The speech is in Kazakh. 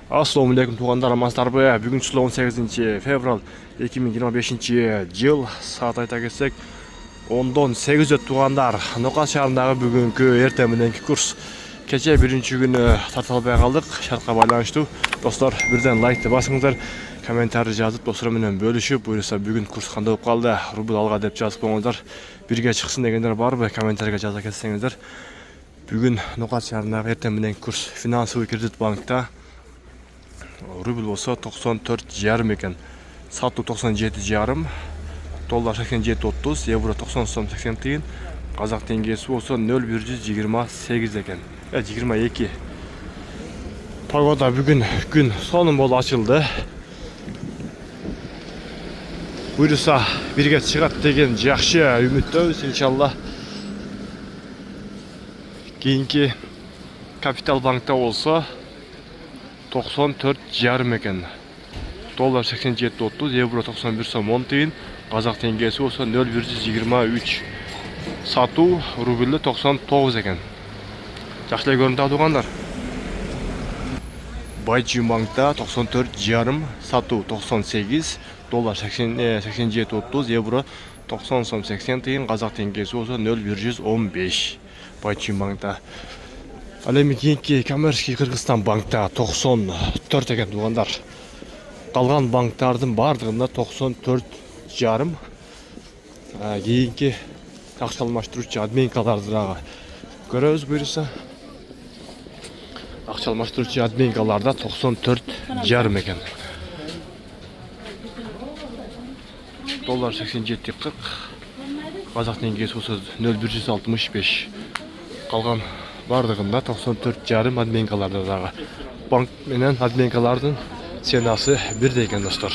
Assalamu alaikum туғандар, амансыздарбы? Бүгін число 18 февраль 2025 жыл. Саат айта кетсек 10:08 өтті туғандар. Ноқат шаарындағы бүгінгі ерте мененки курс. Кеше бірінші күні тарталбай қалдық. Шартқа байланыштуу. Достар, бірден лайкты басыңыздар. Комментарий жазып, достар менен бөлүшүп, буюрса бүгүн курс кандай болуп калды, рубль алга деп жазып коюңуздар. Бирге чыксын дегендер барбы? Комментарийге жаза кетсеңиздер. Бүгүн Ноқат шаарындағы ерте мененки курс финансовый кредит банкта рубль болса 94,5 екен. Сату 97,5, доллар 87,30, евро 90 сом 80 тиын, қазақ теңгесі болса 0,128 екен. 22. Погода бүгін күн соның бол ашылды. Бұйырса бірге шығат деген жақшы үміттөбүз, иншалла. Кейинки Капитал банкта болса 94,5 екен. Доллар 87,30, евро 91 сом 10 тиын, қазақ теңгесі болса 0,123. Сату рубль 99 екен. Жақсылай көрінді туғандар. Байчи банкта 94,5, сату 98, доллар 87,30, евро 90 сом 80 тиын, қазақ теңгесі болса 0,115. Байчи банкта. Алеми кейинки коммерческий Кыргызстан банкта 94 екен туғандар. Қалған банктардың бардығында 94,5. Кейинки ақша алмаштыруучу админкаларды дагы көрөбүз буюрса. Ақша алмаштыруучу админкаларда 94,5 екен. Доллар 87,40, қазақ теңгесі болса 0,165. Қалған бардығында 94,5 админкаларда дагы. Банк менен админкалардын ценасы бирдей экен достор.